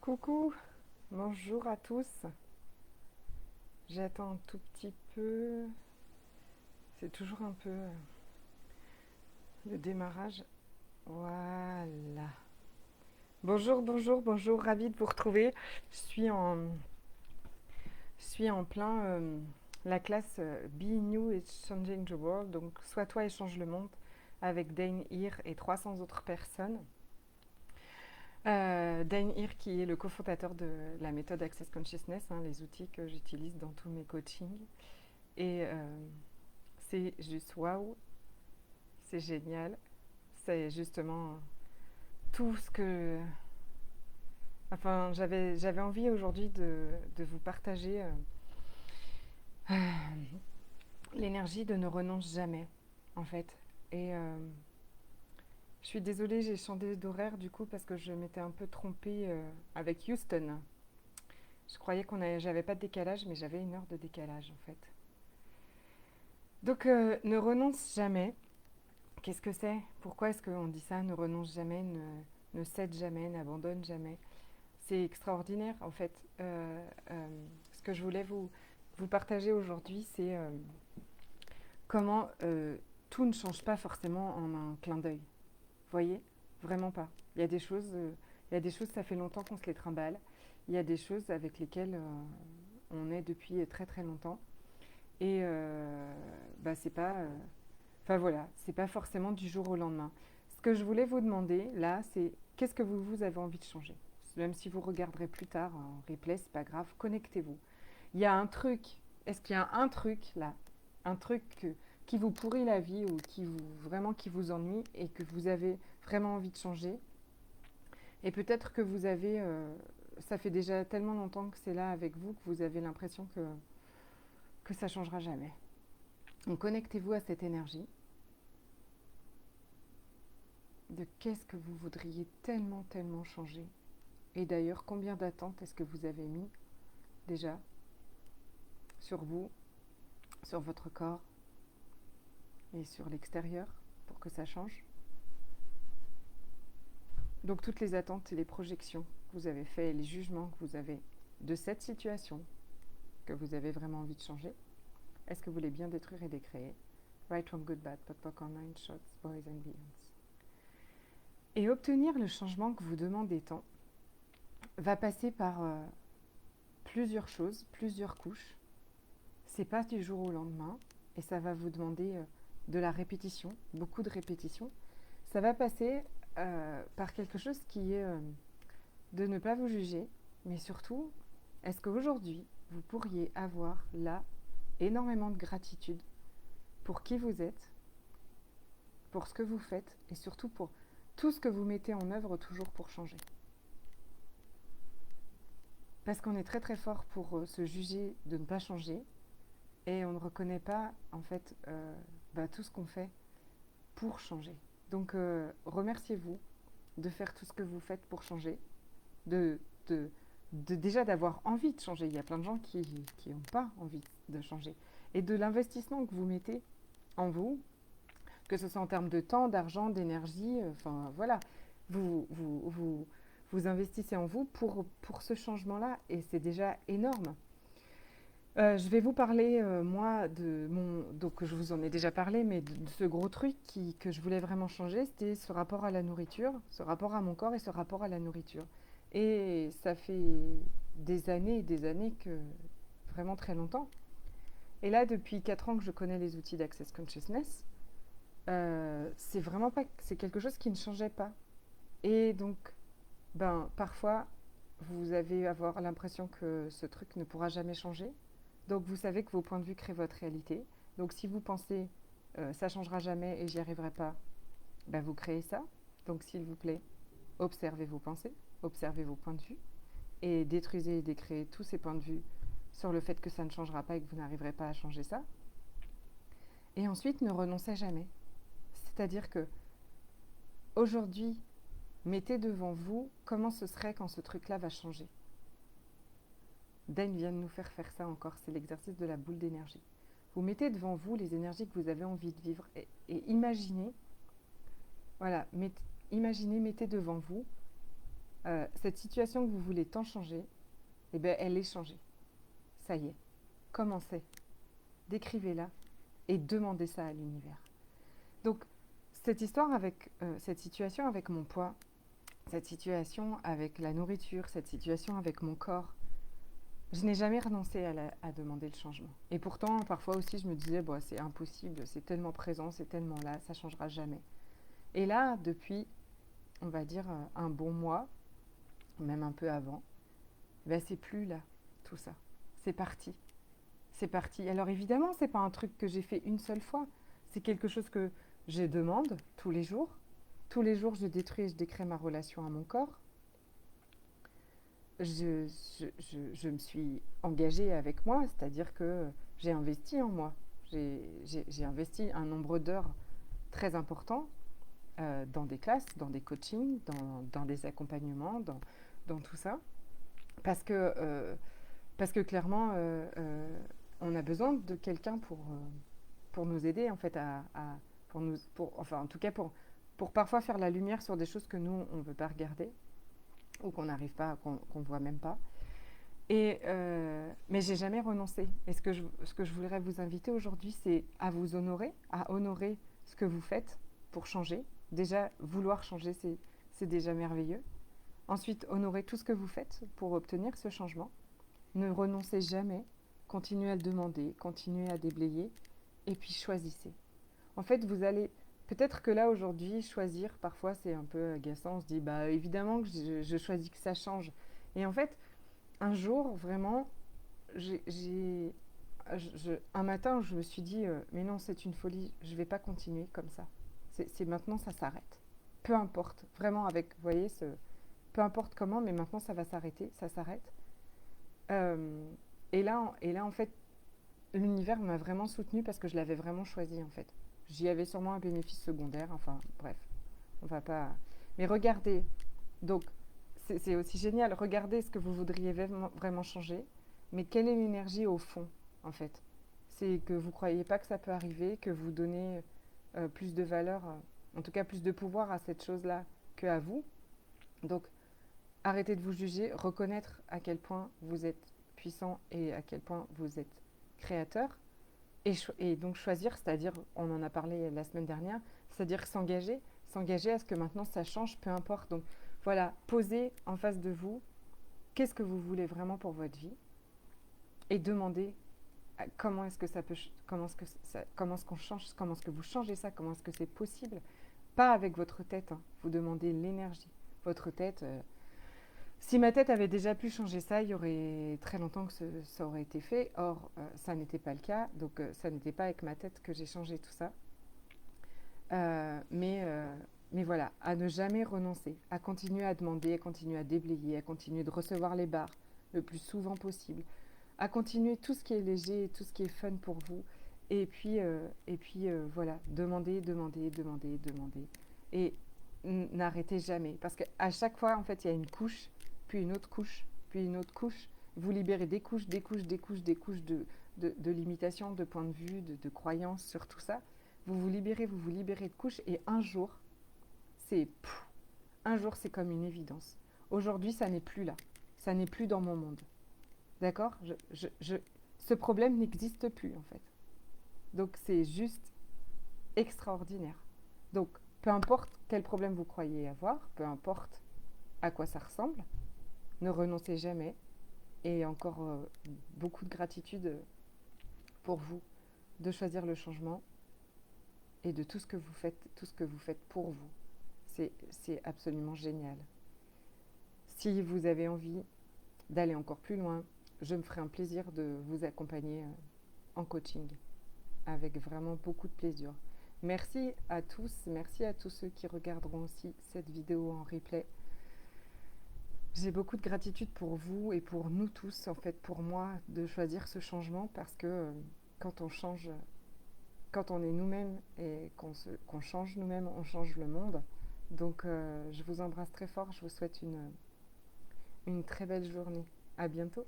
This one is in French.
Coucou, bonjour à tous. J'attends un tout petit peu. C'est toujours un peu le démarrage. Voilà. Bonjour, bonjour, bonjour. Ravie de vous retrouver. Je suis en plein la classe Be New and Changing the World. Donc, sois toi et change le monde avec Dane Heer et 300 autres personnes. Dane Heer qui est le cofondateur de la méthode Access Consciousness, hein, les outils que j'utilise dans tous mes coachings. Et c'est juste waouh, c'est génial. C'est justement tout ce que. Enfin, j'avais envie aujourd'hui de vous partager l'énergie de ne renonce jamais, en fait. Et je suis désolée, j'ai changé d'horaire du coup parce que je m'étais un peu trompée avec Houston. Je croyais j'avais pas de décalage, mais j'avais une heure de décalage en fait. Donc, ne renonce jamais. Qu'est-ce que c'est? Pourquoi est-ce qu'on dit ça? Ne renonce jamais, ne cède jamais, n'abandonne jamais. C'est extraordinaire en fait. Ce que je voulais vous partager aujourd'hui, c'est comment tout ne change pas forcément en un clin d'œil. Vous voyez? Vraiment pas. Il y a des choses, ça fait longtemps qu'on se les trimballe. Il y a des choses avec lesquelles on est depuis très très longtemps. Et bah, c'est pas. Enfin voilà, c'est pas forcément du jour au lendemain. Ce que je voulais vous demander là, c'est qu'est-ce que vous avez envie de changer? Même si vous regarderez plus tard en replay, c'est pas grave, connectez-vous. Il y a un truc, est-ce qu'il y a un truc là, un truc qui vous pourrit la vie ou vraiment qui vous ennuie et que vous avez vraiment envie de changer? Et peut-être que ça fait déjà tellement longtemps que c'est là avec vous que vous avez l'impression que ça changera jamais. Donc connectez-vous à cette énergie de qu'est-ce que vous voudriez tellement, tellement changer. Et d'ailleurs, combien d'attentes est-ce que vous avez mis déjà sur vous, sur votre corps et sur l'extérieur pour que ça change? Donc toutes les attentes et les projections que vous avez faites et les jugements que vous avez de cette situation que vous avez vraiment envie de changer, est-ce que vous voulez bien détruire et décréer? Right from good bad, popcorn, nine shots, boys and beyonds. Et obtenir le changement que vous demandez tant va passer par plusieurs choses, plusieurs couches. C'est pas du jour au lendemain et ça va vous demander de la répétition, beaucoup de répétition. Ça va passer par quelque chose qui est de ne pas vous juger, mais surtout, est-ce qu'aujourd'hui, vous pourriez avoir là énormément de gratitude pour qui vous êtes, pour ce que vous faites et surtout pour tout ce que vous mettez en œuvre toujours pour changer? Parce qu'on est très très fort pour se juger de ne pas changer et on ne reconnaît pas en fait tout ce qu'on fait pour changer. Donc remerciez-vous de faire tout ce que vous faites pour changer, de, de, déjà d'avoir envie de changer. Il y a plein de gens qui n'ont pas envie de changer. Et de l'investissement que vous mettez en vous, que ce soit en termes de temps, d'argent, d'énergie, enfin voilà, vous, vous, vous, vous investissez en vous pour ce changement-là et c'est déjà énorme. Je vais vous parler, moi, de mon. Donc, je vous en ai déjà parlé, mais de ce gros truc que je voulais vraiment changer, c'était ce rapport à la nourriture, ce rapport à mon corps et ce rapport à la nourriture. Et ça fait des années et des années que. Vraiment très longtemps. Et là, depuis 4 ans que je connais les outils d'Access Consciousness, c'est vraiment pas. C'est quelque chose qui ne changeait pas. Et donc, parfois, vous allez avoir l'impression que ce truc ne pourra jamais changer. Donc vous savez que vos points de vue créent votre réalité. Donc si vous pensez ça changera jamais et j'y arriverai pas, vous créez ça. Donc s'il vous plaît, observez vos pensées, observez vos points de vue et détruisez et décréez tous ces points de vue sur le fait que ça ne changera pas et que vous n'arriverez pas à changer ça. Et ensuite, ne renoncez jamais. C'est-à-dire que aujourd'hui, mettez devant vous comment ce serait quand ce truc-là va changer. Dane vient de nous faire ça encore, c'est l'exercice de la boule d'énergie. Vous mettez devant vous les énergies que vous avez envie de vivre et imaginez, voilà, imaginez, mettez devant vous Cette situation que vous voulez tant changer, eh bien, elle est changée. Ça y est. Commencez. Décrivez-la et demandez ça à l'univers. Donc, cette situation avec mon poids, cette situation avec la nourriture, cette situation avec mon corps, je n'ai jamais renoncé à demander le changement. Et pourtant, parfois aussi, je me disais, bon, c'est impossible, c'est tellement présent, c'est tellement là, ça ne changera jamais. Et là, depuis, on va dire, un bon mois, même un peu avant, ben, c'est plus là, tout ça. C'est parti. C'est parti. Alors évidemment, ce n'est pas un truc que j'ai fait une seule fois. C'est quelque chose que je demande tous les jours. Tous les jours, je détruis et je décrée ma relation à mon corps. Je me suis engagée avec moi, c'est-à-dire que j'ai investi en moi. J'ai investi un nombre d'heures très important dans des classes, dans des coachings, dans des accompagnements, dans tout ça. Parce que, euh, parce que clairement, on a besoin de quelqu'un pour nous aider, en fait, enfin, en tout cas, pour parfois faire la lumière sur des choses que nous, on ne veut pas regarder ou qu'on n'arrive pas, qu'on ne voit même pas. Mais j'ai jamais renoncé. Et ce que je voudrais vous inviter aujourd'hui, c'est à vous honorer, à honorer ce que vous faites pour changer. Déjà, vouloir changer, c'est déjà merveilleux. Ensuite, honorer tout ce que vous faites pour obtenir ce changement. Ne renoncez jamais. Continuez à le demander, continuez à déblayer. Et puis choisissez. En fait, vous allez... Peut-être que là, aujourd'hui, choisir, parfois, c'est un peu agaçant. On se dit, bah évidemment que je choisis que ça change. Et en fait, un jour, vraiment, un matin, je me suis dit, mais non, c'est une folie, je ne vais pas continuer comme ça. C'est maintenant, ça s'arrête. Peu importe, vraiment avec, vous voyez, peu importe comment, mais maintenant, ça va s'arrêter, ça s'arrête. Euh, et là, en fait, l'univers m'a vraiment soutenue parce que je l'avais vraiment choisi, en fait. J'y avais sûrement un bénéfice secondaire, enfin, bref, on va pas... Mais regardez, donc, c'est aussi génial. Regardez ce que vous voudriez vraiment changer, mais quelle est l'énergie au fond, en fait. C'est que vous ne croyez pas que ça peut arriver, que vous donnez plus de valeur, en tout cas plus de pouvoir à cette chose-là qu'à vous. Donc, arrêtez de vous juger, reconnaître à quel point vous êtes puissant et à quel point vous êtes créateur. Et donc choisir, c'est-à-dire, on en a parlé la semaine dernière, c'est-à-dire s'engager à ce que maintenant ça change, peu importe. Donc voilà, posez en face de vous qu'est-ce que vous voulez vraiment pour votre vie et demandez comment est-ce que ça peut, comment est-ce qu'on change, comment est-ce que vous changez ça, comment est-ce que c'est possible. Pas avec votre tête, hein. Vous demandez l'énergie. Votre tête, si ma tête avait déjà pu changer ça, il y aurait très longtemps que ça aurait été fait. Or, ça n'était pas le cas. Donc, ça n'était pas avec ma tête que j'ai changé tout ça. Euh, mais, euh, mais voilà, à ne jamais renoncer, à continuer à demander, à continuer à déblayer, à continuer de recevoir les barres le plus souvent possible, à continuer tout ce qui est léger, tout ce qui est fun pour vous. Et puis voilà, demander. Et n'arrêtez jamais. Parce qu'à chaque fois, en fait, il y a une couche, puis une autre couche, puis une autre couche. Vous libérez des couches, des couches de limitations, de points de vue, de croyances sur tout ça. Vous vous libérez de couches. Et c'est, un jour, c'est comme une évidence. Aujourd'hui, ça n'est plus là. Ça n'est plus dans mon monde. D'accord. Ce problème n'existe plus, en fait. Donc, c'est juste extraordinaire. Donc, peu importe quel problème vous croyez avoir, peu importe à quoi ça ressemble, ne renoncez jamais. Et encore beaucoup de gratitude pour vous de choisir le changement et de tout ce que vous faites, tout ce que vous faites pour vous. C'est absolument génial. Si vous avez envie d'aller encore plus loin, je me ferai un plaisir de vous accompagner en coaching avec vraiment beaucoup de plaisir. Merci à tous ceux qui regarderont aussi cette vidéo en replay. J'ai beaucoup de gratitude pour vous et pour nous tous, en fait, pour moi, de choisir ce changement parce que quand on change, quand on est nous-mêmes et qu'on change nous-mêmes, on change le monde. Donc, je vous embrasse très fort. Je vous souhaite une très belle journée. À bientôt.